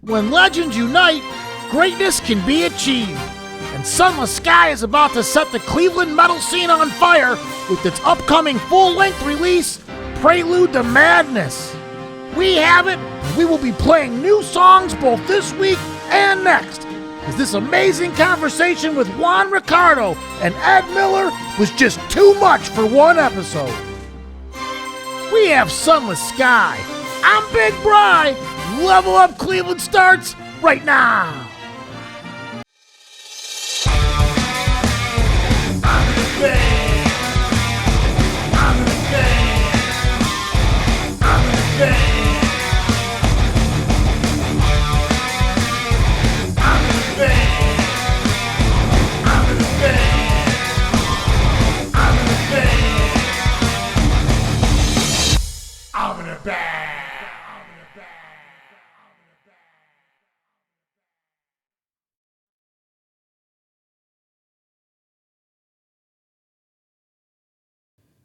When legends unite, greatness can be achieved. And Sunless Sky is about to set the Cleveland metal scene on fire with its upcoming full-length release, Prelude to Madness. We have it, and we will be playing new songs both this week and next, as this amazing conversation with Juan, Ricardo, and Ed Miller was just too much for one episode. We have Sunless Sky. I'm Big Bry. Level Up Cleveland starts right now.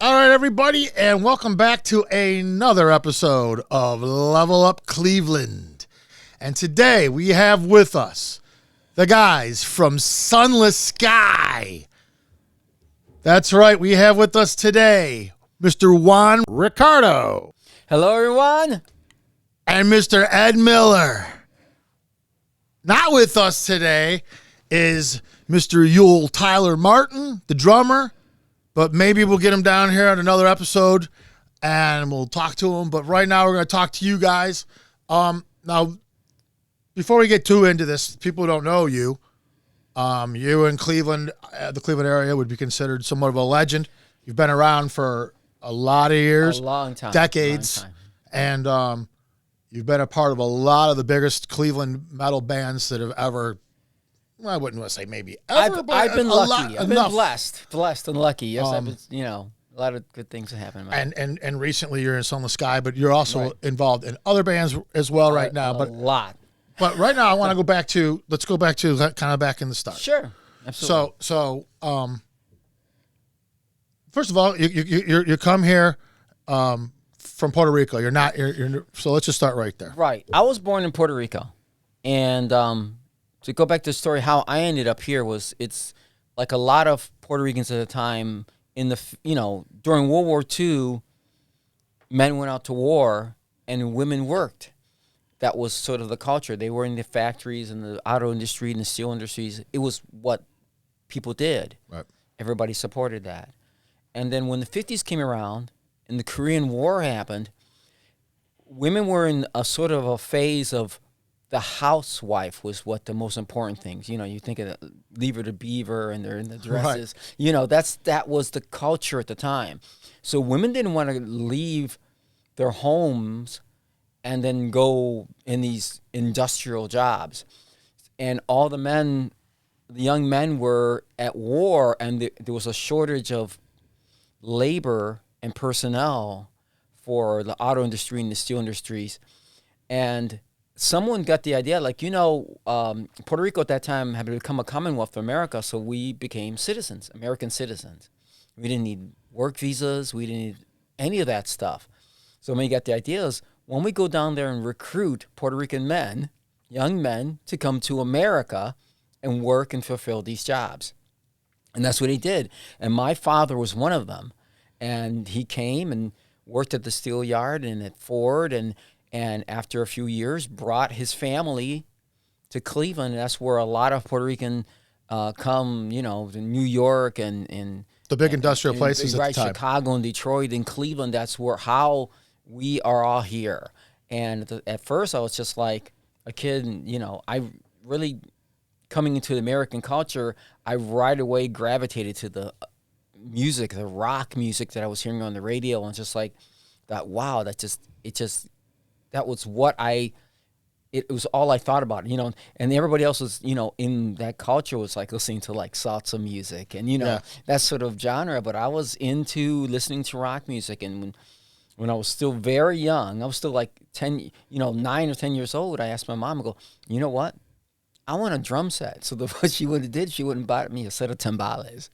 All right, everybody, and welcome back to another episode of Level Up Cleveland. And today we have with us the guys from Sunless Sky. That's right, we have with us today Mr. Juan, Ricardo. Hello, everyone. And Mr. Ed Miller. Not with us today is Mr. Yule Tyler Martin, the drummer. But maybe we'll get him down here on another episode, and we'll talk to him. But right now, we're going to talk to you guys. Now, before we get too into this, people who don't know you. You in Cleveland, the Cleveland area, would be considered somewhat of a legend. You've been around for a lot of years, a long time, decades, and you've been a part of a lot of the biggest Cleveland metal bands that have ever. Well, I wouldn't want to say maybe ever, but I've been lucky. I've enough. been blessed and lucky. Yes, I've been, a lot of good things have happened. And recently you're in Sunless Sky, but you're also involved in other bands as well right now. A lot. But right now I want to go back to kind of back in the start. Sure, absolutely. So first of all, you come here from Puerto Rico. So let's just start right there. Right. I was born in Puerto Rico, and to go back to the story, how I ended up here it's like a lot of Puerto Ricans at the time during World War II, men went out to war and women worked. That was sort of the culture. They were in the factories and the auto industry and the steel industries. It was what people did. Right. Everybody supported that. And then when the 50s came around and the Korean War happened, women were in a sort of a phase of the housewife was what the most important things. You think of Leave to Beaver and they're in the dresses. Right. That was the culture at the time. So women didn't want to leave their homes and then go in these industrial jobs. And all the young men were at war, and there was a shortage of labor and personnel for the auto industry and the steel industries. And someone got the idea, Puerto Rico at that time had become a Commonwealth of America, so we became citizens, American citizens. We didn't need work visas. We didn't need any of that stuff. So when we got the idea is, when we go down there and recruit Puerto Rican men, young men, to come to America and work and fulfill these jobs. And that's what he did. And my father was one of them. And he came and worked at the steel yard and at Ford, and after a few years, brought his family to Cleveland. That's where a lot of Puerto Rican come, to New York and the big industrial places at the time. Chicago and Detroit and Cleveland. That's how we are all here. And at first, I was just like a kid. I really, coming into the American culture, I right away gravitated to the music, the rock music that I was hearing on the radio, and just like that. Wow, that was what it was all I thought about, and everybody else was, in that culture was like listening to like salsa music and, that sort of genre. But I was into listening to rock music. And when I was still very young, I was still like 9 or 10 years old, I asked my mom, I go, you know what? I want a drum set. So what she would have did, she wouldn't buy me a set of timbales.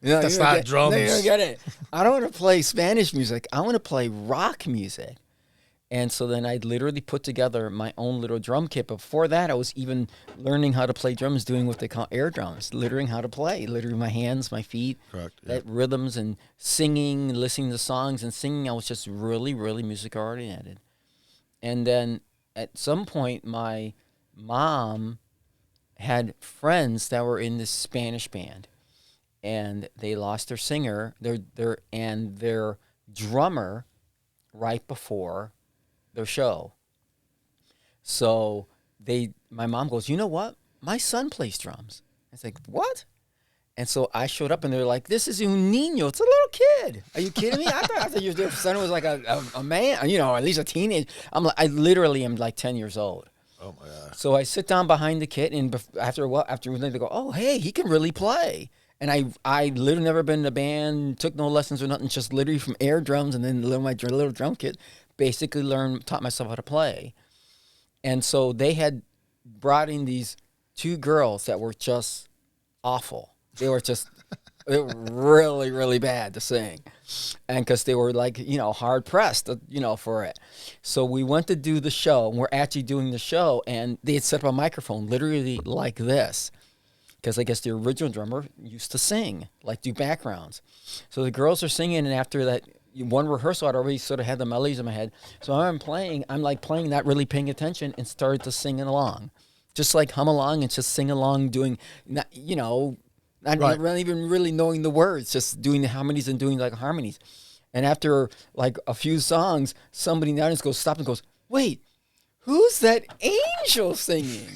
No, That's not drums. No, you don't get it. I don't want to play Spanish music. I want to play rock music. And so then I literally put together my own little drum kit. Before that, I was even learning how to play drums, doing what they call air drums, learning how to play, literally my hands, my feet, Correct. that rhythms and singing, listening to songs and singing. I was just really, really music oriented. And then at some point, my mom had friends that were in this Spanish band, and they lost their singer, their drummer right before their show. So my mom goes, you know what? My son plays drums. I was like, what? And so I showed up and they're like, this is un niño. It's a little kid. Are you kidding me? I thought your son was like a man, at least a teenager. I literally am like 10 years old. Oh my God. So I sit down behind the kit, and after a while, they go, oh, hey, he can really play. And I literally never been in a band, took no lessons or nothing, just literally from air drums and then my little drum kit, basically taught myself how to play. And so they had brought in these two girls that were just awful. They were really, really bad to sing. And because they were like, hard pressed, for it. So we went to do the show, and we're actually doing the show, and they had set up a microphone literally like this. Because I guess the original drummer used to sing, like do backgrounds. So the girls are singing, and after that one rehearsal, I'd already sort of had the melodies in my head. So I'm like playing, not really paying attention, and started to sing along. Just like hum along and just sing along, doing, not even really knowing the words, just doing the harmonies and doing like harmonies. And after like a few songs, somebody in the audience stops and goes, wait, who's that angel singing?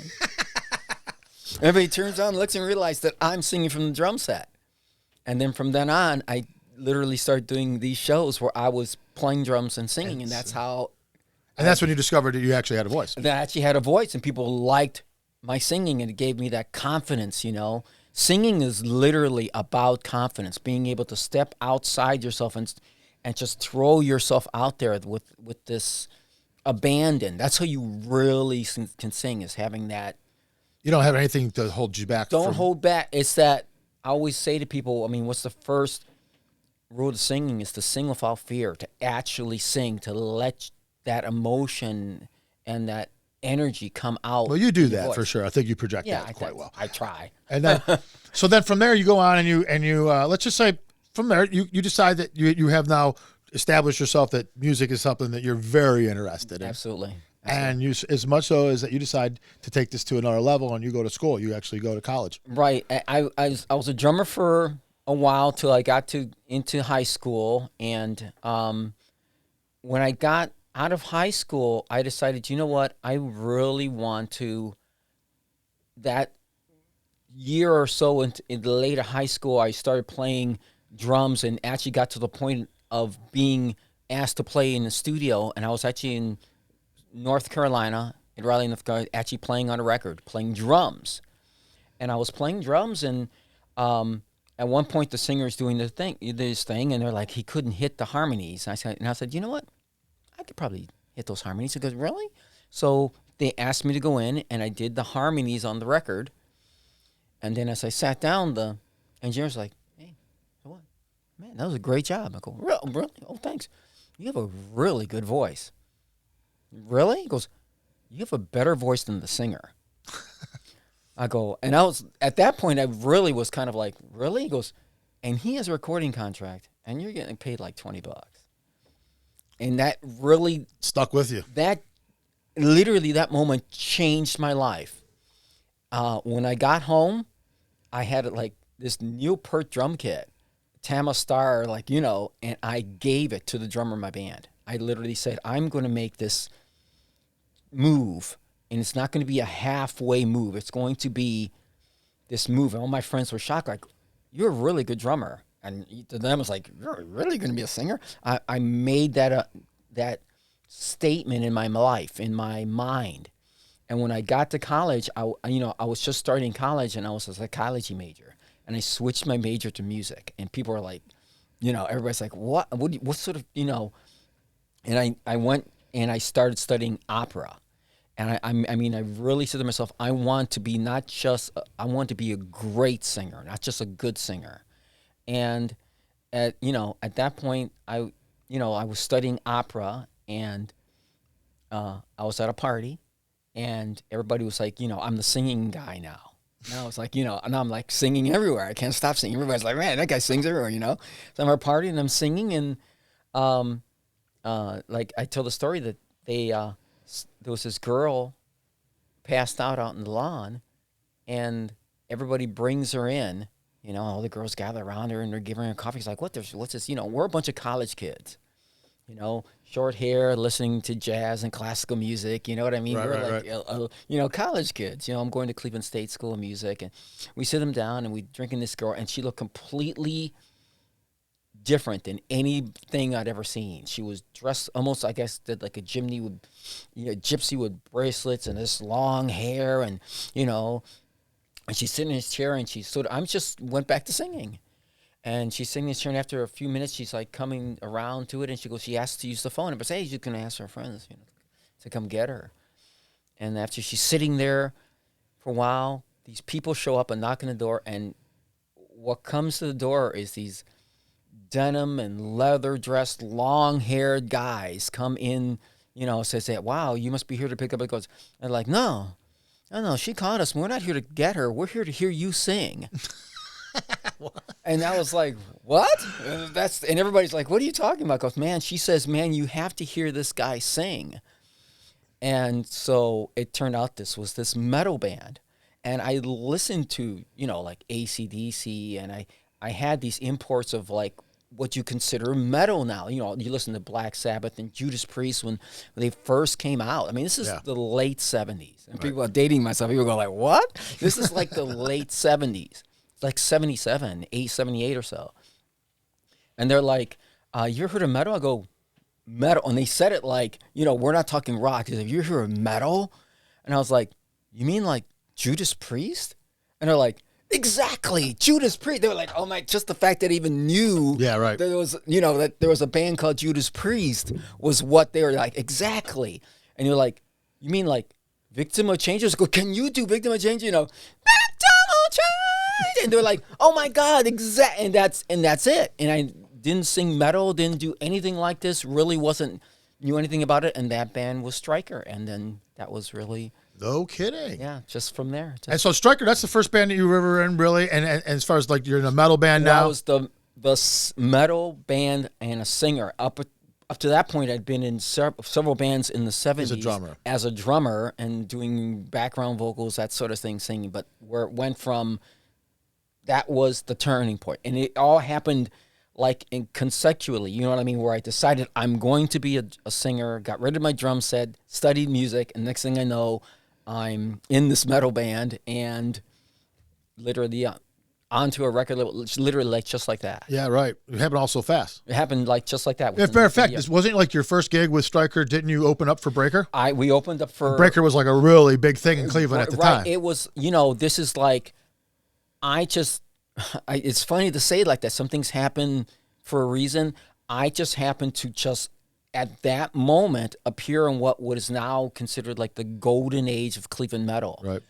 Everybody turns on, looks, and realizes that I'm singing from the drum set. And then from then on, I literally started doing these shows where I was playing drums and singing, and that's how. And that's when you discovered that you actually had a voice. That I actually had a voice, and people liked my singing, and it gave me that confidence, Singing is literally about confidence, being able to step outside yourself and just throw yourself out there with this abandon. That's how you really can sing, is having that. You don't have anything to hold you back. Don't hold back. It's that I always say to people, what's the first rule of singing is to sing without fear, to actually sing, to let that emotion and that energy come out. Well, you do that for sure. I think you project that quite well. I try. And then, so then from there you go on and you let's just say from there you decide that you have now established yourself that music is something that you're very interested in. Absolutely. And you, as much so as that you decide to take this to another level and you go to school, you actually go to college. Right. I was a drummer for a while till I got into high school. And when I got out of high school, I decided, you know what? I really want to, that year or so in the later high school, I started playing drums and actually got to the point of being asked to play in the studio. And I was actually in North Carolina, in Raleigh, North Carolina, actually playing on a record, playing drums. And I was playing drums, and at one point the singer's doing this thing, and they're like, he couldn't hit the harmonies. And I said, you know what? I could probably hit those harmonies. He goes, really? So they asked me to go in, and I did the harmonies on the record. And then as I sat down, the engineer's like, hey, so what? Man, that was a great job. I go, really? Oh, thanks. You have a really good voice. Really? He goes, you have a better voice than the singer. I go, and I was, at that point, I really was kind of like, really? He goes, and he has a recording contract, and you're getting paid like $20. And that really stuck with you. That literally, that moment changed my life. When I got home, I had like this Neil Peart drum kit, Tama Star, and I gave it to the drummer in my band. I literally said, I'm going to make this move, and it's not going to be a halfway move. It's going to be this move. And all my friends were shocked, like, you're a really good drummer. And to them, it was like, you're really going to be a singer? I made that statement in my life, in my mind. And when I got to college, I was just starting college, and I was a psychology major. And I switched my major to music. And people were like, everybody's like, what sort of, And I went and I started studying opera. And I really said to myself, I want to be a great singer, not just a good singer. And at that point, I was studying opera, and I was at a party, and everybody was like, I'm the singing guy now. Now it's like, and I'm like singing everywhere. I can't stop singing. Everybody's like, man, that guy sings everywhere. So I'm at a party and I'm singing, and like I tell the story that there was this girl passed out in the lawn, and everybody brings her in. All the girls gather around her and they're giving her coffee. It's like, what's this? We're a bunch of college kids, short hair, listening to jazz and classical music. You know what I mean? We're like, college kids. I'm going to Cleveland State School of Music, and we sit them down and we drinking this girl, and she looked completely different than anything I'd ever seen. She was dressed almost, I guess, did like a gypsy with bracelets and this long hair, and and she's sitting in his chair, and I just went back to singing. And she's singing this chair, and after a few minutes, she's like coming around to it, and she asks to use the phone. And hey, you can ask her friends, to come get her. And after she's sitting there for a while, these people show up and knock on the door, and what comes to the door is these denim and leather-dressed, long-haired guys come in, say, wow, you must be here to pick up. It goes, and they're like, no, she called us. We're not here to get her. We're here to hear you sing. And I was like, what? And everybody's like, what are you talking about? Goes, man, she says, man, you have to hear this guy sing. And so it turned out this was this metal band. And I listened to, like AC/DC, and I had these imports of like what you consider metal now. You listen to Black Sabbath and Judas Priest when they first came out. I mean, this is the late 70s. And people are dating myself. People go like, what? This is like the late 70s. Like 77, 78 or so. And they're like, you ever heard of metal? I go, metal. And they said it like, we're not talking rock. They said, you heard of metal? And I was like, you mean like Judas Priest? And they're like, exactly, Judas Priest. They were like, oh my, just the fact that I even knew that there was, that there was a band called Judas Priest was what they were like, exactly. And you're like, you mean like Victim of Change? I go, can you do Victim of Change? Victim of Change. And they're like, oh my God, and that's it. And I didn't sing metal, didn't do anything like this, really knew anything about it. And that band was Stryker. And then that was really... No kidding. Yeah, just from there. And so Stryker, that's the first band that you were ever in, really? And as far as like you're in a metal band now? I was the metal band and a singer. Up to that point, I'd been in several bands in the 70s. As a drummer and doing background vocals, that sort of thing, singing. But where it went from... That was the turning point. And it all happened like consecutively, you know what I mean? Where I decided I'm going to be a singer, got rid of my drum set, studied music, and next thing I know, I'm in this metal band and literally onto a record label, literally like just like that. Yeah, right. It happened all so fast. It happened like just like that. As a matter of fact, this wasn't like your first gig with Stryker. Didn't you open up for Breaker? We opened up for... Breaker was like a really big thing in Cleveland at the time. It was, this is like... it's funny to say it like that. Some things happen for a reason. I just happened to just, at that moment, appear in what is now considered like the golden age of Cleveland metal. Right.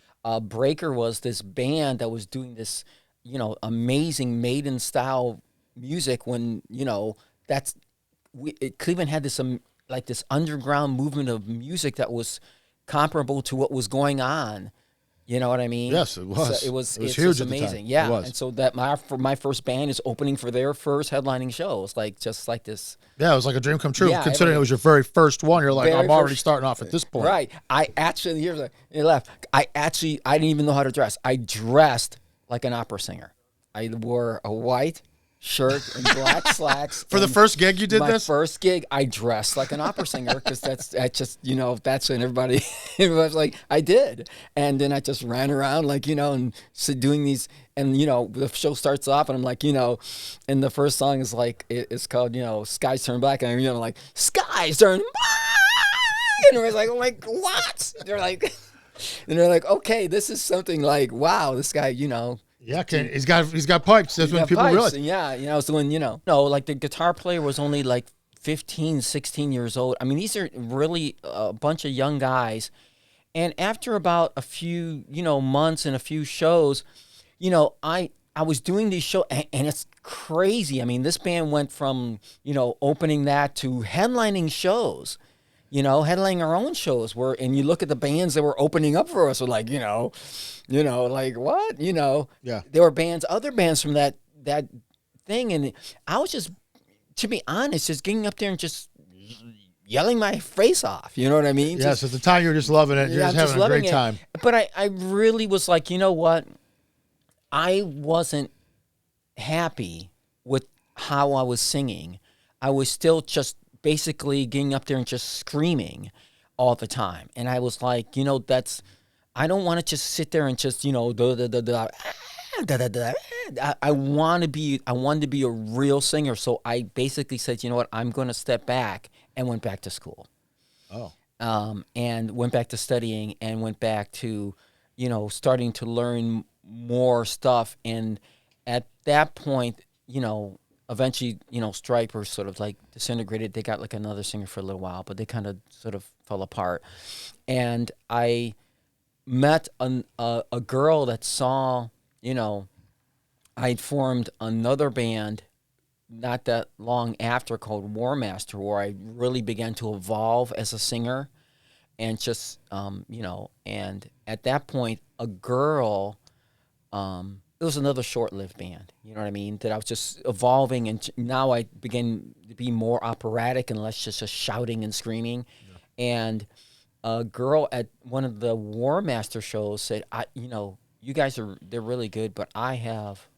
Breaker was this band that was doing this, amazing Maiden-style music when, Cleveland had this, like this underground movement of music that was comparable to what was going on. You know what I mean? Yes, it was. So it's huge, amazing. Yeah, it was. And so that my first band is opening for their first headlining show. It's like just like this. Yeah, it was like a dream come true. Yeah, considering it was your very first one, you're like, I'm already starting off at this point. Right. I actually, you left. I didn't even know how to dress. I dressed like an opera singer. I wore a white shirt and black slacks. For the first gig you did this? My first gig, I dressed like an opera singer because that's when everybody's like, I did. And then I just ran around like, and so doing these, and, the show starts off and I'm like, and the first song is like, it's called, Skies Turn Black. And I'm like, Skies Turn Black. And everybody's like, oh my, what? They're like, okay, this is something like, wow, this guy, Yeah, he's got pipes. That's when people realize. Yeah, so when, like the guitar player was only like 15, 16 years old. I mean, these are really a bunch of young guys. And after about a few, months and a few shows, I was doing these shows, and it's crazy. I mean, this band went from, opening that to headlining shows, headlining our own shows and you look at the bands that were opening up for us, were like, like what? Yeah. There were other bands from that thing. And I was just, to be honest, just getting up there and just yelling my face off. You know what I mean? Yes, at the time you were just loving it. You're just having a great time. But I really was like, you know what? I wasn't happy with how I was singing. I was still just basically getting up there and just screaming all the time. And I was like, I don't want to just sit there and just, I wanted to be a real singer. So I basically said, you know what, I'm going to step back, and went back to school. Oh. And went back to studying, and went back to, starting to learn more stuff. And at that point, eventually, Stryper sort of like disintegrated. They got like another singer for a little while, but they kind of sort of fell apart. And I met a girl that saw, I'd formed another band not that long after called War Master, where I really began to evolve as a singer. And just, and at that point, a girl, it was another short-lived band, you know what I mean, that I was just evolving, and now I began to be more operatic and less just shouting and screaming. Yeah. And a girl at one of the War Master shows said, you guys they're really good, but I have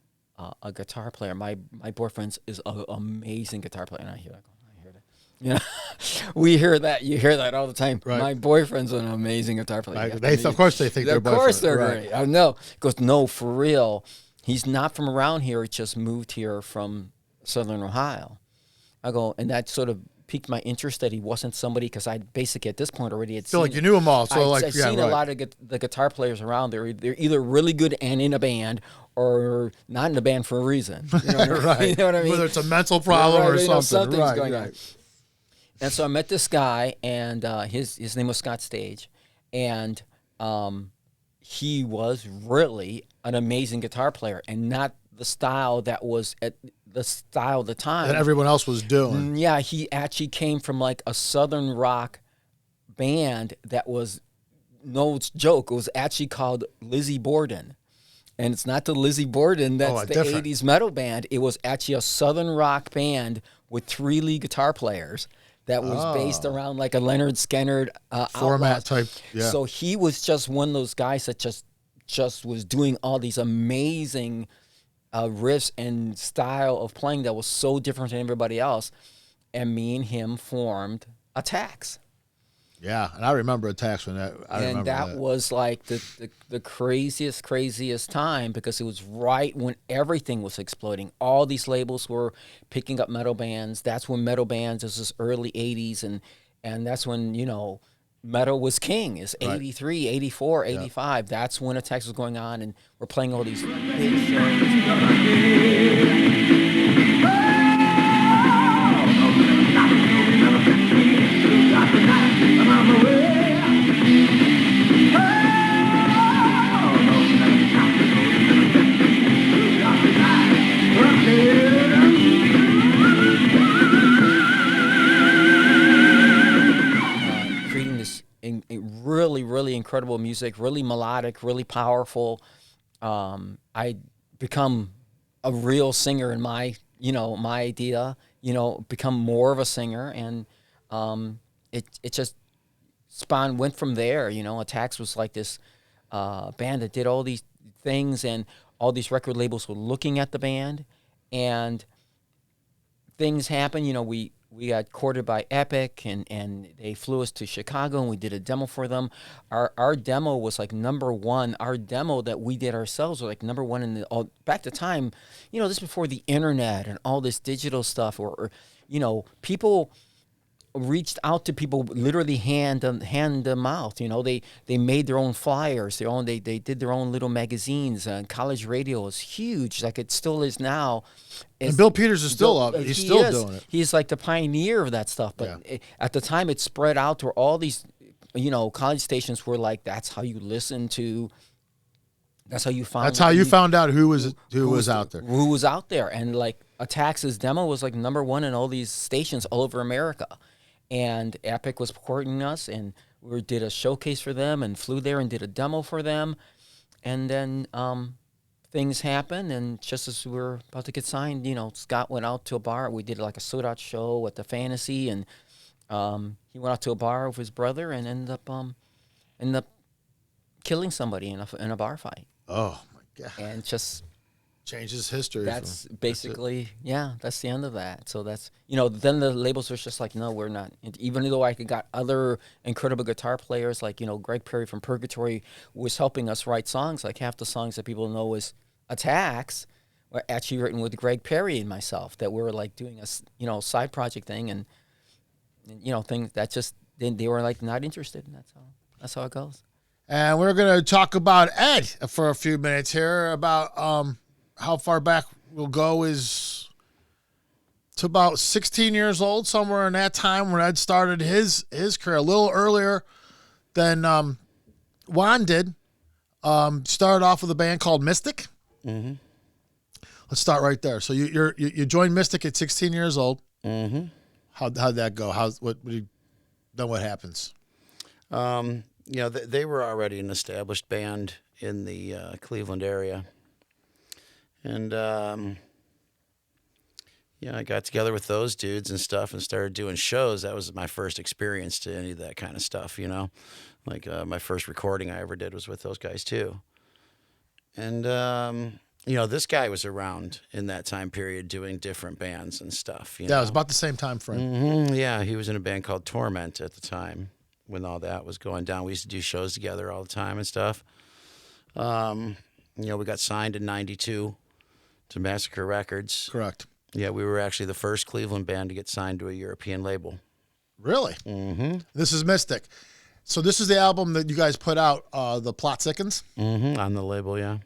a guitar player. My boyfriend is an amazing guitar player. And I hear that. We hear that. You hear that all the time. Right. My boyfriend's an amazing guitar player. Right. Of course they think they're boyfriend. Of course they're great. I know. He goes, no, for real. He's not from around here. He just moved here from Southern Ohio. I go, and that sort of piqued my interest that he wasn't somebody, because I basically at this point already had seen. Like you knew them all. So I've seen a lot of the guitar players around. They're either really good and in a band, or not in a band for a reason. You know what right. You know what I mean? Whether it's a mental problem or something. Something's going on. And so I met this guy, and his name was Scott Stage, and he was really an amazing guitar player, and not the style that was at the style of the time that everyone else was doing. Yeah, he actually came from like a Southern rock band that was, no joke, it was actually called Lizzie Borden. And it's not the Lizzie Borden that's the different 80s metal band. It was actually a Southern rock band with 3 lead guitar players that was based around like a Leonard Skinner format type. Yeah. So he was just one of those guys that just was doing all these amazing riffs and style of playing that was so different than everybody else. And me and him formed Attacks. Yeah, and I remember Attacks when that. And that was like the craziest time, because it was right when everything was exploding. All these labels were picking up metal bands. That's when metal bands, this is early 80s, and that's when, metal was king, is 83, 84, 85. Yeah. That's when Attacks was going on, and we're playing all these big shows. Creating this really incredible music, really melodic, really powerful. I become a real singer in my idea, become more of a singer, and it just went from there. Attacks was like this band that did all these things, and all these record labels were looking at the band, and things happened. We got courted by Epic, and they flew us to Chicago, and we did a demo for them. Our demo was like #1. Our demo that we did ourselves was like #1 in the back to time. This before the internet and all this digital stuff, or people reached out to people, literally hand them out. They made their own flyers, they did their own little magazines. College radio was huge, like it still is now. And Bill Peters is still up. He's still doing it. He's like the pioneer of that stuff. But at the time, it spread out to all these, college stations were like, that's how you listen to That's how you found. That's how you found out who was out there. Who was out there, and like Attack's demo was like #1 in all these stations all over America, and Epic was courting us, and we did a showcase for them, and flew there and did a demo for them, and then things happened, and just as we were about to get signed, Scott went out to a bar. We did like a sold-out show at the Fantasy, and he went out to a bar with his brother and ended up killing somebody in a bar fight. Oh my God! And just changes history. That's basically that's the end of that. So that's then the labels were just like, no, we're not. Even though I got other incredible guitar players like Greg Perry from Purgatory was helping us write songs. Like half the songs that people know is Attacks were actually written with Greg Perry and myself. That we were like doing a side project thing and things that just they were like not interested. And that's how it goes. And we're going to talk about Ed for a few minutes here about how far back we'll go is to about 16 years old, somewhere in that time when Ed started his career, a little earlier than Juan did. Started off with a band called Mystic. Mm-hmm. Let's start right there. So you joined Mystic at 16 years old. Mm-hmm. How'd that go? What happens? They were already an established band in the Cleveland area. And, I got together with those dudes and stuff and started doing shows. That was my first experience to any of that kind of stuff, Like my first recording I ever did was with those guys, too. And, this guy was around in that time period doing different bands and stuff. It was about the same time frame. Mm-hmm. Yeah, he was in a band called Torment at the time. When all that was going down, we used to do shows together all the time and stuff. We got signed in '92 to Massacre Records. Correct. Yeah, we were actually the first Cleveland band to get signed to a European label. Really? Mm-hmm. This is Mystic. So this is the album that you guys put out, The Plot Thickens? Mm-hmm, on the label, yeah.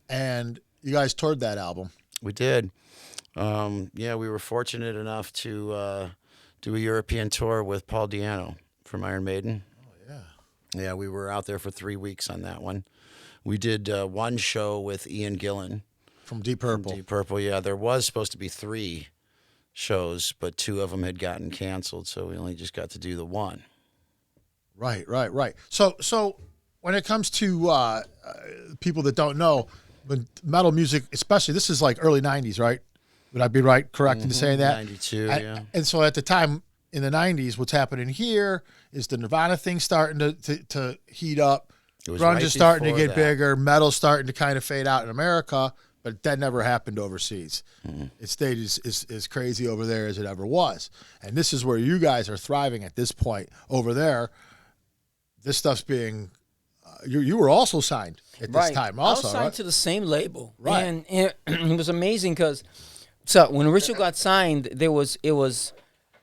And you guys toured that album. We did. We were fortunate enough to do a European tour with Paul Di'Anno from Iron Maiden. Oh, yeah. Yeah, we were out there for 3 weeks on that one. We did one show with Ian Gillan. From Deep Purple. From Deep Purple, yeah. There was supposed to be 3 shows, but 2 of them had gotten canceled, so we only just got to do the one. Right. So when it comes to people that don't know, when metal music, especially, this is like early 90s, right? Would I be correct in saying that? 92, yeah. And so at the time, in the 90s, what's happening here is the Nirvana thing starting to heat up. Grunge is starting to get bigger. Metal's starting to kind of fade out in America, but that never happened overseas. Mm-hmm. It stayed as crazy over there as it ever was. And this is where you guys are thriving at this point. Over there, this stuff's being you were also signed at this time also, I was signed right? to the same label. Right. And it was amazing because when Richard got signed, it was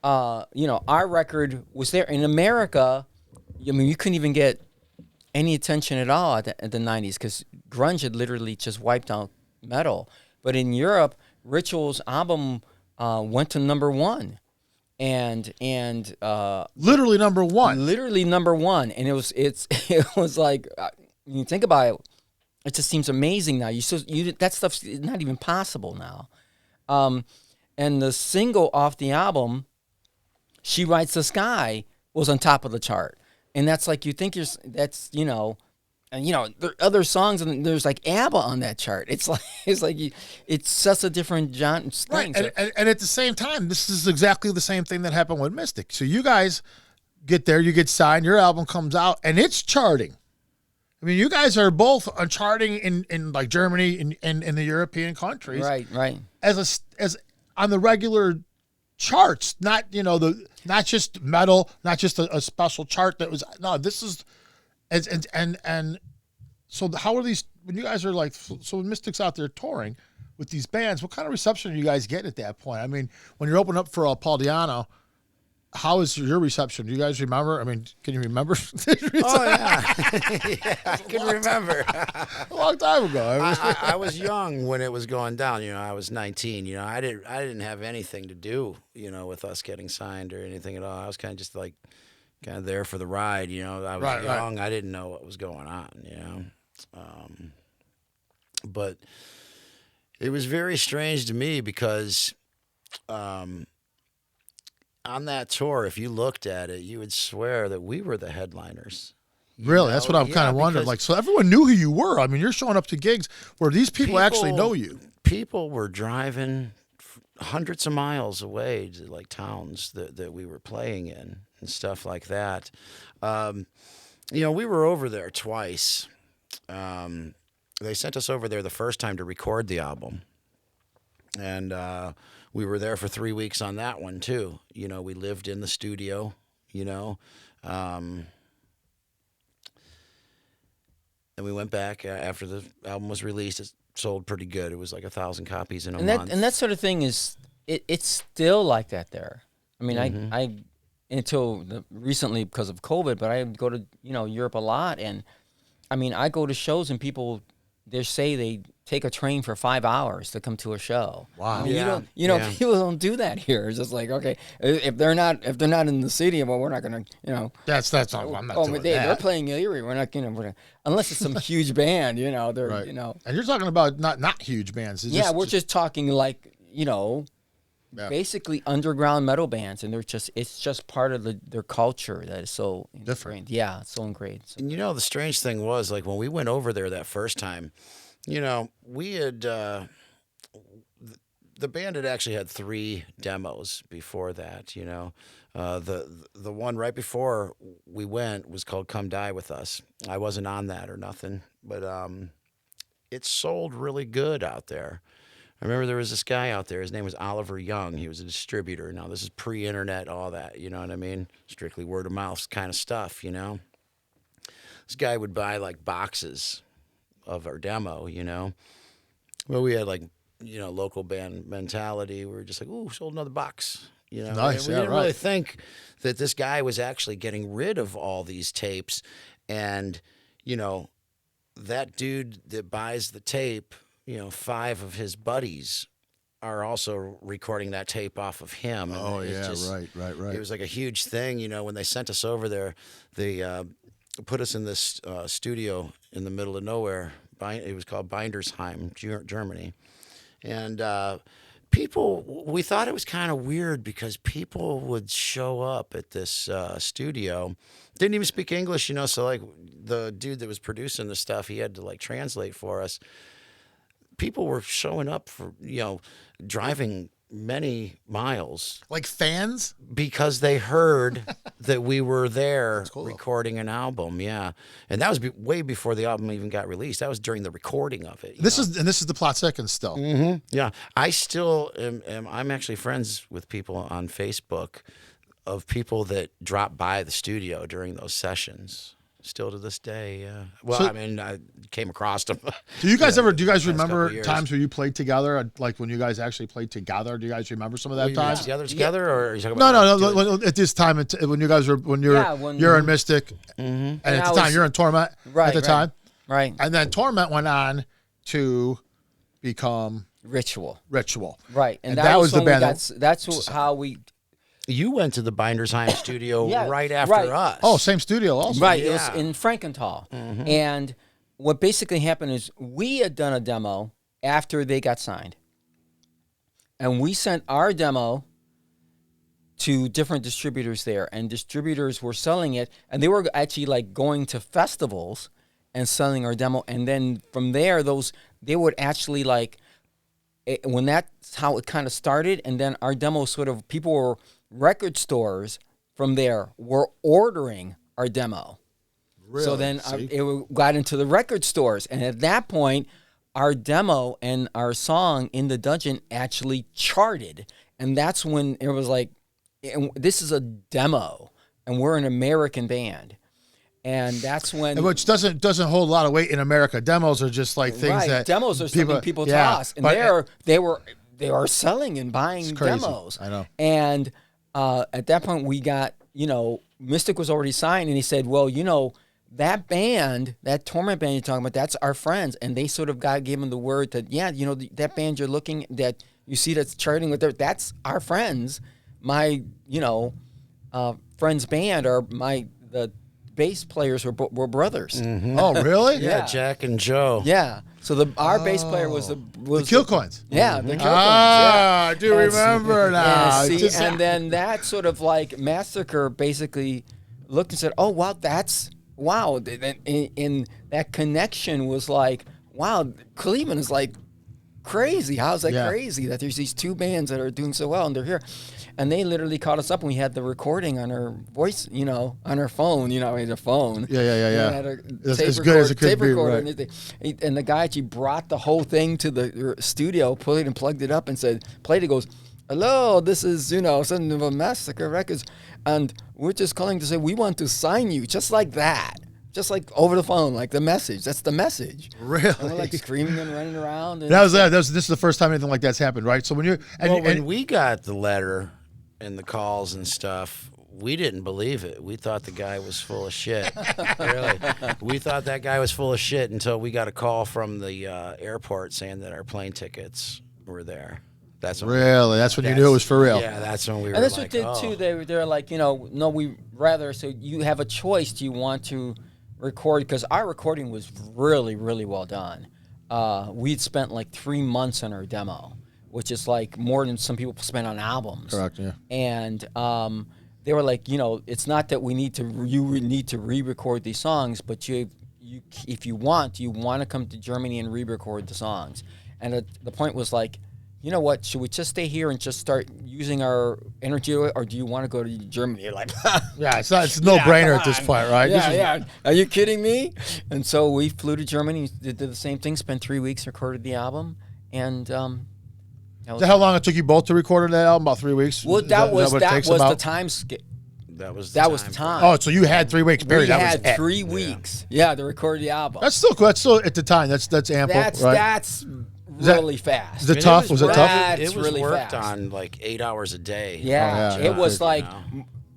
our record was there in America. I mean, you couldn't even get any attention at all at the 90s because grunge had literally just wiped out metal. But in Europe, Ritual's album went to #1, and literally number one, and it was like when you think about it, it just seems amazing now. That stuff's not even possible now. And the single off the album, She Writes the Sky, was on top of the chart. And that's like, you think there are other songs, and there's like ABBA on that chart. It's such a different genre thing. Right. And at the same time, this is exactly the same thing that happened with Mystic. So you guys get there, you get signed, your album comes out, and it's charting. I mean, you guys are both on charting in like Germany and in the European countries. Right. As on the regular charts, not not just metal, not just a special chart that was this is and so how are these when you guys are like when Mystic's out there touring with these bands, what kind of reception are you guys getting at that point? I mean, when you're opening up for Paul Di'Anno, how is your reception? Do you guys remember? I mean, can you remember? Oh, yeah. Yeah, I can remember. A long time ago. I was young when it was going down. I was 19. I didn't have anything to do, with us getting signed or anything at all. I was kind of just like there for the ride. I was young. Right. I didn't know what was going on, But it was very strange to me because on that tour, if you looked at it, you would swear that we were the headliners. Really? That's what I'm kind of wondering. Like, so everyone knew who you were. I mean, you're showing up to gigs where these people actually know you. People were driving hundreds of miles away to like towns that we were playing in and stuff like that. You know, we were over there twice. They sent us over there the first time to record the album. And we were there for 3 weeks on that one, too. You know, we lived in the studio, you know. And we went back after the album was released. It sold pretty good. It was like 1,000 copies in a month. And that sort of thing is, it's still like that there. I mean, I until recently because of COVID, but I go to, you know, Europe a lot. And, I mean, I go to shows and people, they say they take a train for 5 hours to come to a show. Wow. I mean, people don't do that here. It's just like, okay, if they're not in the stadium, well, we're not gonna, you know. That's all. I'm not doing that. They're playing Erie. We're not gonna, unless it's some huge band, you know. They're right. you know. And you're talking about not huge bands. It's we're just talking like, you know, basically underground metal bands, and it's just part of their culture that is so different. Yeah, it's so ingrained. So. And you know, the strange thing was, like, when we went over there that first time, you know, we had the band had actually had 3 demos before that. You know, the one right before we went was called "Come Die With Us." I wasn't on that or nothing, but it sold really good out there. I remember there was this guy out there. His name was Oliver Young. He was a distributor. Now, this is pre-internet, all that. You know what I mean? Strictly word of mouth kind of stuff. You know, this guy would buy like boxes of our demo, you know. Well, we had like, you know, local band mentality. We were just like, ooh, sold another box, you know. Nice, and we didn't really think that this guy was actually getting rid of all these tapes. And, you know, that dude that buys the tape, you know, 5 of his buddies are also recording that tape off of him. And oh, yeah, just, right. It was like a huge thing, you know. When they sent us over there, they put us in this studio in the middle of nowhere. It was called Bindersheim, Germany. And we thought it was kind of weird because people would show up at this studio, didn't even speak English, you know, so like the dude that was producing the stuff, he had to like translate for us. People were showing up for, you know, driving many miles. Like fans? Because they heard that we were there recording an album, yeah. And that was way before the album even got released. That was during the recording of it. This is the plot second still. Mm-hmm. Yeah. I still I'm actually friends with people on Facebook of people that drop by the studio during those sessions. Still to this day, yeah. Well, I mean, I came across them. Do you guys remember times where you played together? Like when you guys actually played together? Do you guys remember some of that time? Together, or are you talking about? No. At this time, when you guys were you're in Mystic, and at the time you're in Torment. Right. At the time, right. And then Torment went on to become Ritual. Right. And that was the band. How we. You went to the Bindersheim studio right after us. Oh, same studio also. Right, it was in Frankenthal. Mm-hmm. And what basically happened is we had done a demo after they got signed. And we sent our demo to different distributors there. And distributors were selling it. And they were actually like going to festivals and selling our demo. And then from there, they would actually like, when that's how it kind of started. And then our demo people were, record stores from there were ordering our demo. Really? So then it got into the record stores. And at that point, our demo and our song In the Dungeon actually charted. And that's when it was like, this is a demo, and we're an American band. And that's when... Which doesn't hold a lot of weight in America. Demos are just like things that... Demos are something people toss. And they were selling and buying demos. I know. And... at that point, we got, you know, Mystic was already signed, and he said, well, you know, that band, that Torment band you're talking about, that's our friends. And they sort of gave him the word that, yeah, you know, that band you're looking, that you see that's charting with, that's our friends. My, you know, friend's band, the bass players were brothers. Mm-hmm. Oh, really? Yeah, Jack and Joe. Yeah. So our bass player was the Kill Coins. Yeah, the Kill Coins. I do remember now. And then that sort of like Massacre basically looked and said, "Oh wow, wow." And that connection was like, "Wow, Cleveland is like crazy. How's that crazy that there's these two bands that are doing so well and they're here?" And they literally called us up, and we had the recording on our voice, on our phone. We had a phone. Yeah. Had a As good as it could be, recorder, right. and the guy actually brought the whole thing to the studio, put it and plugged it up, and said, played it, goes, "Hello, this is something of a Massacre Records, and we're just calling to say we want to sign you," just like that. Just like over the phone, like the message. That's the message. Really? And we're like screaming and running around. And This is the first time anything like that's happened, right? So when you're when we got the letter and the calls and stuff, we didn't believe it. We thought the guy was full of shit. Really, we thought that guy was full of shit until we got a call from the airport saying that our plane tickets were there. That's when that's when you knew it was for real. Yeah, that's when we were. And that's like, what did too. They're like, no, we rather. So you have a choice. Do you want to record? Because our recording was really, really well done. We'd spent like 3 months on our demo, which is like more than some people spend on albums. Correct. Yeah. And they were like, it's not that you need to re-record these songs, but you if you want to come to Germany and re-record the songs. And the point was like, you know what? Should we just stay here and just start using our energy, or do you want to go to Germany? You're like, it's no brainer at this point, right? Yeah. Are you kidding me? And so we flew to Germany, did the same thing, spent 3 weeks, recorded the album, and how long it took you both to record that album? About 3 weeks. Well, that was the time scale. That was the time. Oh, so you had 3 weeks period. We had 3 weeks. Yeah, to record the album. That's still cool. That's still at the time. That's ample. That's really fast. Was it tough? Was it tough? It was really worked fast. on like 8 hours a day. Yeah, it was like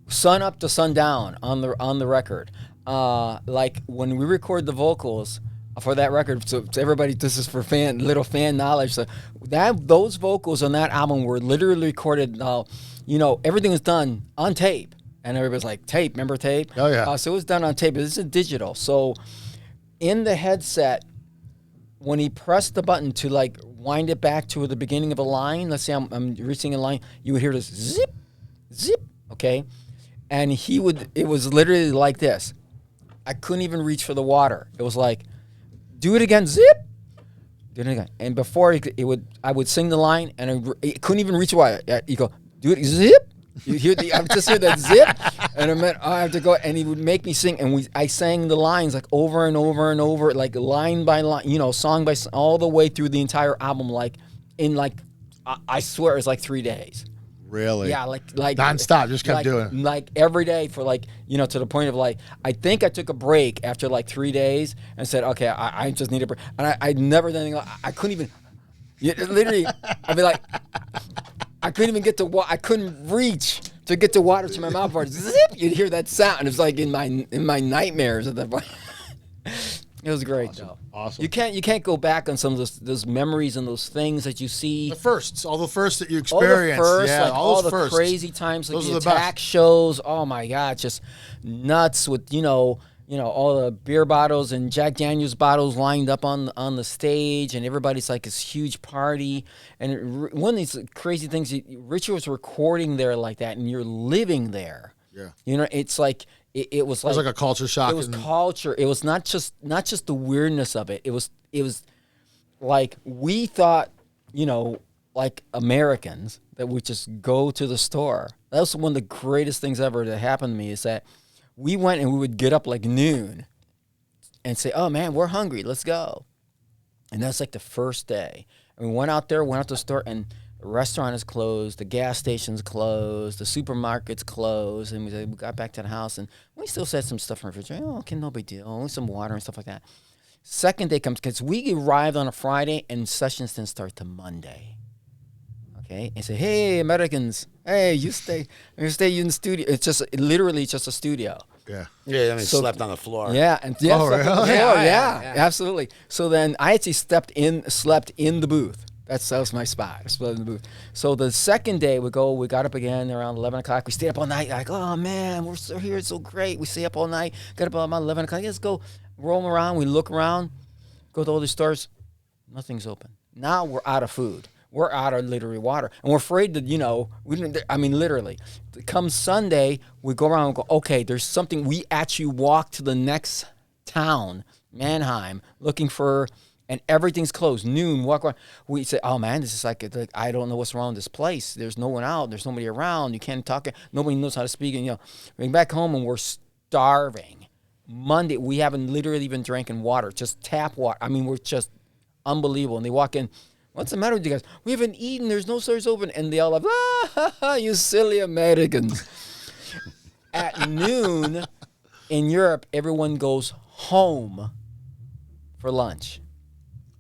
sun up to sundown on the record. Like when we record the vocals for that record, so everybody, this is for little fan knowledge. So those vocals on that album were literally recorded. Everything was done on tape, and everybody's like, "Tape, remember tape?" Oh yeah. So it was done on tape. But this is digital. So in the headset, when he pressed the button to like wind it back to the beginning of a line, let's say I'm reaching a line, you would hear this zip, zip, okay? And it was literally like this. I couldn't even reach for the water. It was like, do it again, zip, do it again. And before I would sing the line and it couldn't even reach the water. You go, do it, zip. I would just hear that zip, and I have to go, and he would make me sing, and I sang the lines like over and over and over, like line by line, song by song, all the way through the entire album, like in I swear it was like 3 days. Really? Yeah, like nonstop, just kept doing it. Like every day for to the point of like, I think I took a break after like 3 days and said, okay, I just need a break, and I never done anything. I couldn't even, literally, I'd be like. I couldn't even get to I couldn't reach to get the water to my mouth. Zip! You'd hear that sound. It was like in my nightmares at that point. It was great, though. Awesome. You can't go back on some of those memories and those things that you see. All the firsts that you experienced. All the crazy times, like the attack shows. Oh my God, just nuts with all the beer bottles and Jack Daniels bottles lined up on the stage, and everybody's like this huge party. And one of these crazy things, Richard was recording there like that, and you're living there. Yeah. It's like it was like a culture shock. It was culture. It was not just the weirdness of it. It was like we thought, like Americans, that would just go to the store. That was one of the greatest things ever that happened to me, is that we went and we would get up like noon and say, "Oh man, we're hungry. Let's go." And that's like the first day. And we went out to the store, and the restaurant is closed, the gas station's closed, the supermarket's closed, and we got back to the house, and we still said some stuff in the refrigerator. Oh, okay, no big deal. Some water and stuff like that. Second day comes, because we arrived on a Friday, and sessions didn't start till Monday. Okay, and say, "Hey, Americans, hey, you stay in the studio." It's literally just a studio. Yeah. Yeah, slept on the floor. Yeah, and slept on the floor. Yeah, absolutely. So then I actually slept in the booth. That was my spot. I slept in the booth. So the second day we got up again around 11 o'clock. We stayed up all night. Like, oh man, we're still here. It's so great. We stay up all night. Got up about 11 o'clock. Let's go roam around. We look around, go to all the stores. Nothing's open. Now we're out of food. We're out of literally water. And we're afraid that, literally. Come Sunday, we go around and go, okay, there's something. We actually walk to the next town, Mannheim, looking for, and everything's closed. Noon, walk around. We say, oh, man, this is like I don't know what's wrong with this place. There's no one out. There's nobody around. You can't talk. Nobody knows how to speak. And, we get back home and we're starving. Monday, we haven't literally even drinking water, just tap water. I mean, we're just unbelievable. And they walk in, what's the matter with you guys? We haven't eaten. There's no stores open. And they all like, you silly Americans. At noon in Europe, everyone goes home for lunch.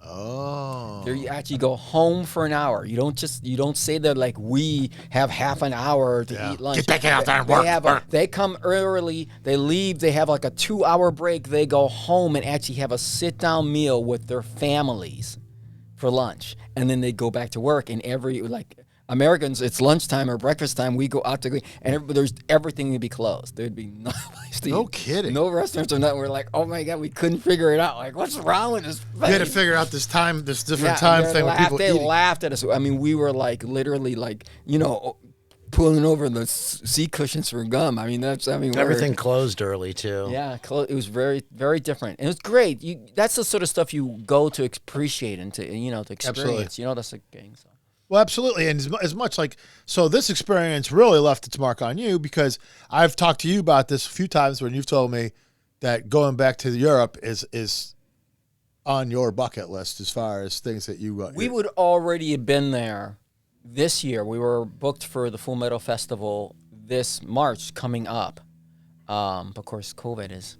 Oh. You actually go home for an hour. You don't say that like we have half an hour to eat lunch. Get back out there and work. They come early, they leave, they have like a 2-hour break, they go home and actually have a sit-down meal with their families for lunch. And then they go back to work, and Americans, it's lunchtime or breakfast time. We go out to, and there's everything would be closed. There'd be no place to eat. No kidding. No restaurants or nothing. We're like, oh my God, we couldn't figure it out. Like, what's wrong with this place? You had to figure out this different time thing with people They eating. laughed at us. I mean, we were like literally like, pulling over the seat cushions for gum. I mean, Everything closed early too. Yeah, it was very, very different. And it was great. That's the sort of stuff you go to appreciate and to to experience. Absolutely. That's the thing. So. Well, absolutely. And as much so this experience really left its mark on you, because I've talked to you about this a few times when you've told me that going back to Europe is on your bucket list as far as things that you... we would already have been there this year. We were booked for the Full Metal Festival this March coming up. But of course, COVID is...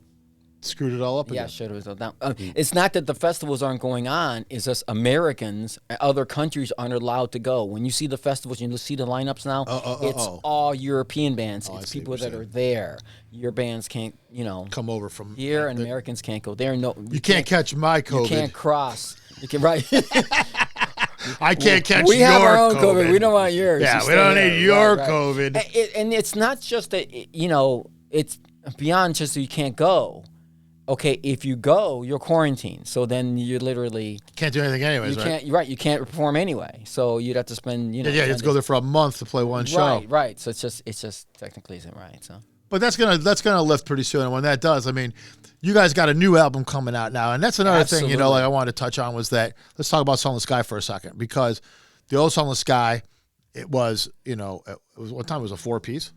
Screwed it all up again. Yeah, shut it all down. It's not that the festivals aren't going on. It's just Americans, other countries aren't allowed to go. When you see the festivals, you see the lineups now, it's all European bands. It's people that are there. Your bands can't, come over from here, and Americans can't go there. No, you can't catch my COVID. You can't cross. You can right. I can't catch we your have our own COVID. We don't want yours. Yeah, we don't need your COVID. And it's not just that, it's beyond just that you can't go. Okay, if you go, you're quarantined. So then you literally can't do anything anyways, right? You can't perform anyway. So you'd have to spend, you have to go there for a month to play one show. Right. So it's just technically isn't right. So. But that's gonna lift pretty soon, and when that does, I mean, you guys got a new album coming out now, and that's another thing I wanted to touch on was that. Let's talk about Sunless Sky for a second, because the old Sunless Sky, it was what time was it, a 4-piece?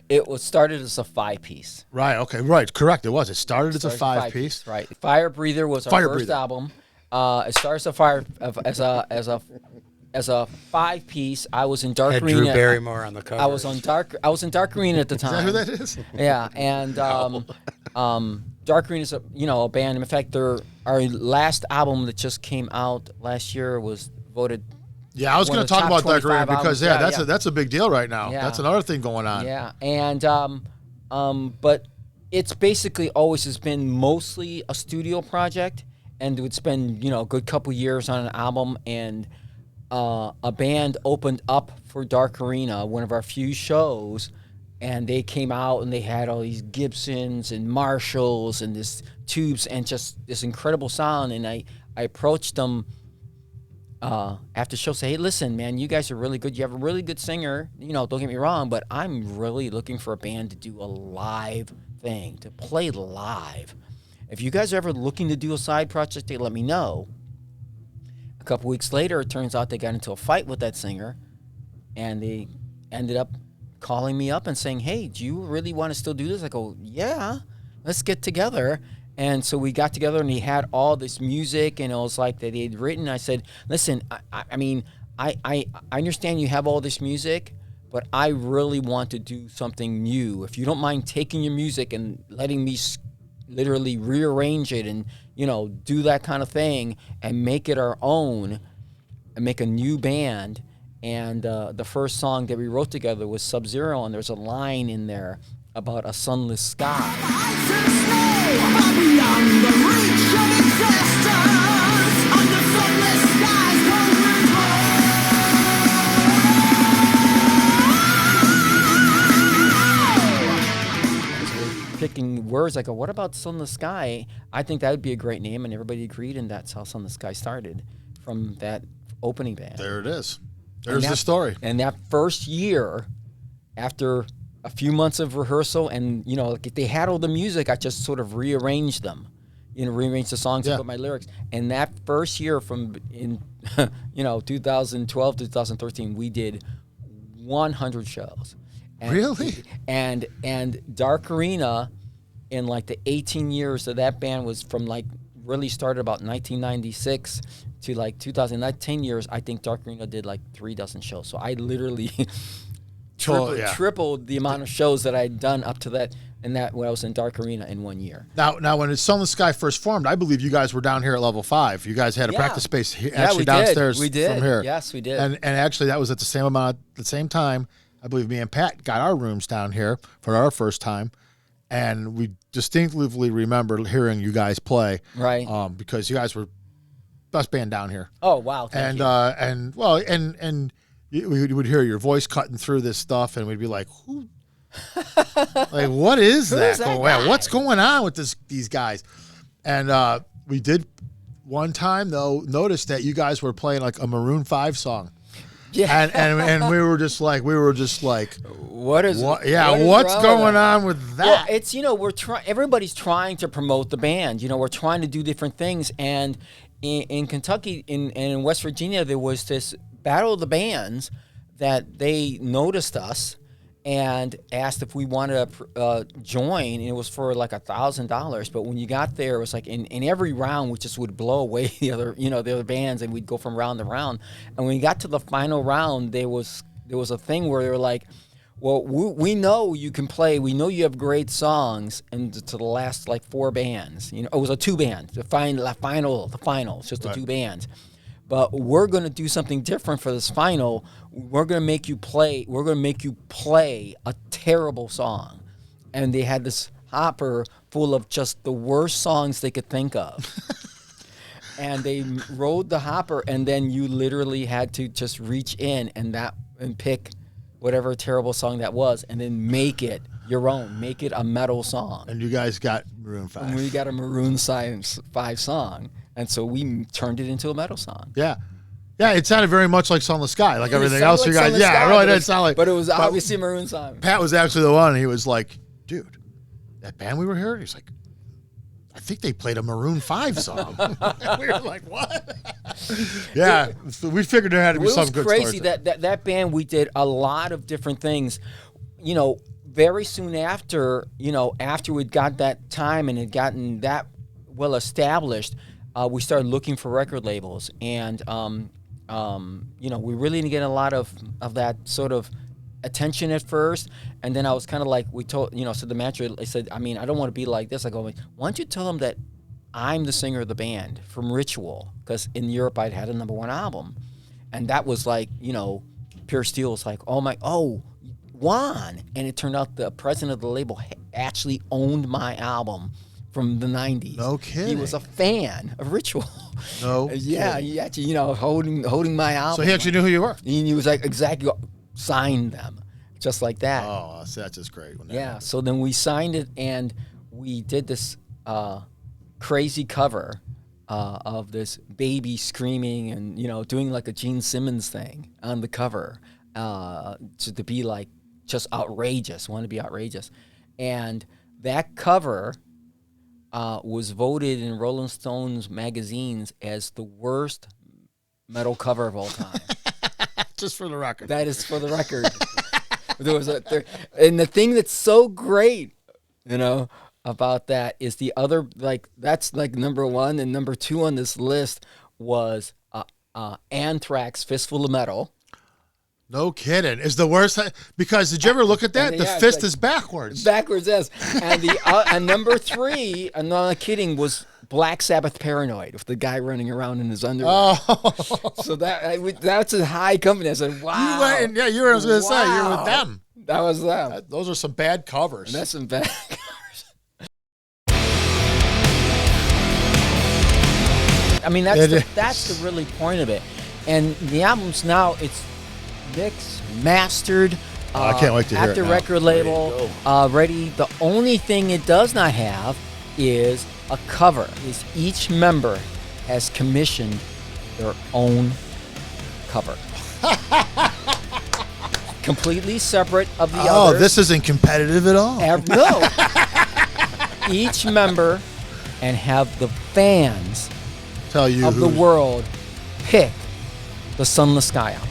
It was started as a 5-piece. Right. Okay. Right. Correct. It was. It started as a 5-piece. Right. Fire Breather was our first album. It starts as a 5-piece. I was in Dark Arena. Drew Barrymore on the cover. I was in Dark Arena at the time. Is that who that is? Yeah, and Dark Arena is a band. In fact, our last album that just came out last year was voted. Yeah, I was going to talk about Dark Arena because albums. that's a big deal right now. Yeah. That's another thing going on. Yeah, and but it's basically always has been mostly a studio project, and would spend a good couple years on an album. And a band opened up for Dark Arena, one of our few shows, and they came out and they had all these Gibsons and Marshalls and this tubes and just this incredible sound. And I approached them. After the show, say, hey, listen, man, you guys are really good. You have a really good singer. Don't get me wrong, but I'm really looking for a band to do a live thing, to play live. If you guys are ever looking to do a side project, they let me know. A couple weeks later, it turns out they got into a fight with that singer, and they ended up calling me up and saying, hey, do you really want to still do this? I go, yeah, let's get together. And so we got together, and he had all this music, and it was like that he had written. I said, listen, I understand you have all this music, but I really want to do something new. If you don't mind taking your music and letting me literally rearrange it and, do that kind of thing and make it our own and make a new band. And the first song that we wrote together was Sub-Zero, and there's a line in there about a sunless sky. Beyond the reach of existence, under sunless skies picking words, I go, what about Sunless Sky? I think that would be a great name, and everybody agreed, and that's how Sunless Sky started. from that opening band. There it is. There's the story. And that first year, after a few months of rehearsal, and like they had all the music, I just sort of rearranged them, rearranged the songs and put my lyrics. And that first year, from in 2012 to 2013, we did 100 shows. And, Really? And Dark Arena, in like the 18 years that band was from, like, really started about 1996 to like 2010 years, I think Dark Arena did like 36 shows. So I literally tripled the amount of shows that I'd done up to that, and that when I was in Dark Arena in 1 year. Now when Sunless Sky first formed, I believe you guys were down here at level 5. You guys had a practice space actually downstairs we did. from here. Yes, we did. And actually that was at the same time. I believe me and Pat got our rooms down here for our first time. And we distinctively remember hearing you guys play, right? Because you guys were best band down here. Oh wow! Thank you. And we would hear your voice cutting through this stuff, and we'd be like, "Who? Like, what is that? What's going on with these guys?" And we did one time though notice that you guys were playing like a Maroon 5 song. Yeah, and we were just like, what's going on with that? Well, it's everybody's trying to promote the band. We're trying to do different things, and in Kentucky and in West Virginia, there was this battle of the bands that they noticed us and asked if we wanted to join, and it was for like $1,000. But when you got there, it was like in every round, we just would blow away the other bands, and we'd go from round to round. And when you got to the final round, there was a thing where they were like, well, we know you can play. We know you have great songs. And to the last like 4 bands, it was a 2-band. The final, it's just the 2 bands. But we're going to do something different for this final. We're going to make you play. We're going to make you play a terrible song. And they had this hopper full of just the worst songs they could think of. And they rode the hopper, and then you literally had to just reach in and pick whatever terrible song that was, and then make it your own. Make it a metal song. And you guys got Maroon 5. And we got a Maroon 5 song. And so we turned it into a metal song. Yeah. Yeah, it sounded very much like Sunless Sky, like everything else you guys. Yeah, it really did sound like. But it was obviously a Maroon song. Pat was actually the one. He was like, dude, that band we were hearing? He's like, I think they played a Maroon 5 song. We were like, what? Yeah, so we figured there had to be some good stories. It was crazy that band, we did a lot of different things. Very soon after, after we'd got that time and had gotten that well established, we started looking for record labels, and we really didn't get a lot of that sort of attention at first. And then I was kind of like, said the manager, I said, I don't want to be like this. I go, why don't you tell them that I'm the singer of the band from Ritual? Because in Europe I'd had a #1 album, and that was like, Pure Steel was like, Juan, and it turned out the president of the label actually owned my album from the 90s. No kidding. He was a fan of Ritual. No Yeah, kidding. he actually, holding my album. So he actually knew who you were. And he was like, exactly, signed them, just like that. Oh, that's just great. Yeah, so then we signed it, and we did this crazy cover of this baby screaming and, doing like a Gene Simmons thing on the cover to be like just outrageous, want to be outrageous. And that cover was voted in Rolling Stones magazines as the worst metal cover of all time. Just for the record. That is for the record. And the thing that's so great, about that is the other, that's like #1, and #2 on this list was Anthrax, Fistful of Metal. No kidding. Is the worst, because did you ever look at that? The fist is backwards. Backwards, yes. And and #3, I'm not kidding, was Black Sabbath Paranoid, with the guy running around in his underwear. Oh. So that's a high company. I said, wow. You went, you were, I was going to say, you're with them. That was them. Those are some bad covers. And that's some bad covers. That's the really point of it. And the album's now, it's mixed, mastered. I can't wait to hear it at the now. record label, ready. The only thing it does not have is a cover. Each member has commissioned their own cover. Completely separate of the others. Oh, this isn't competitive at all. No. Each member, and have the fans Tell you of the world pick the Sunless Sky album.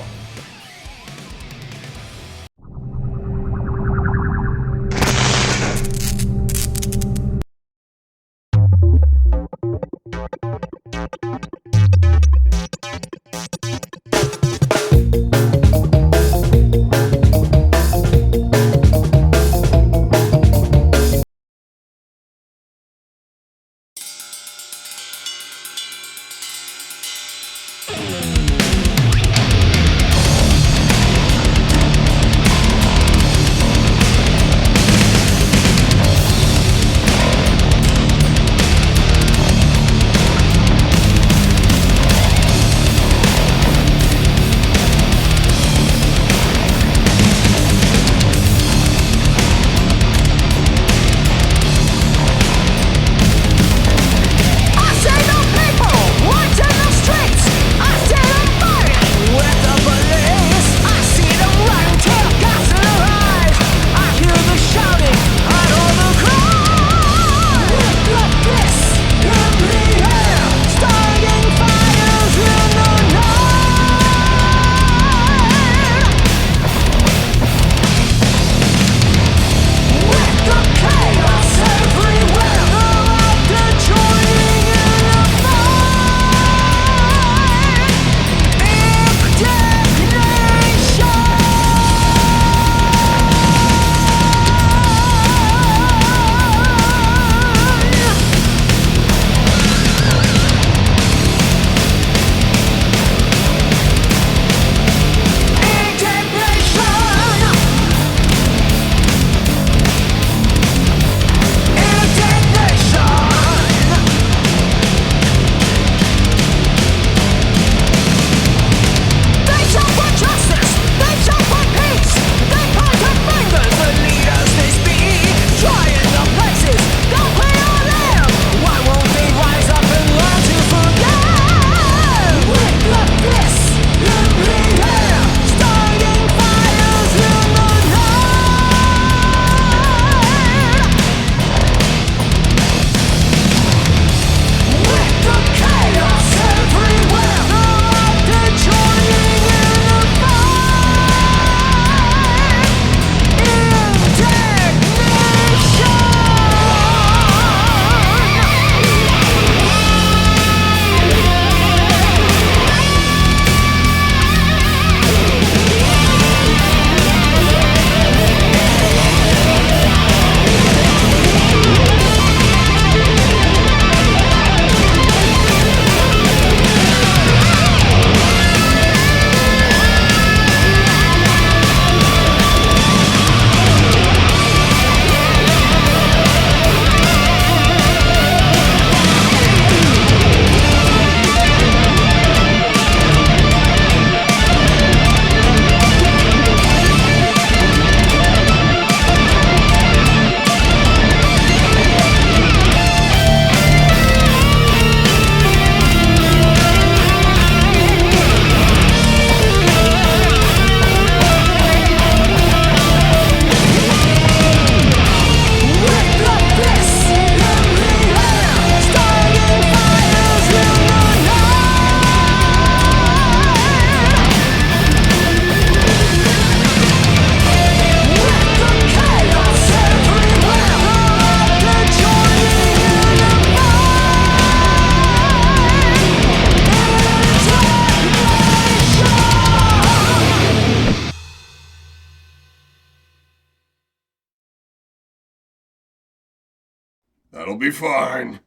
That'll be fine.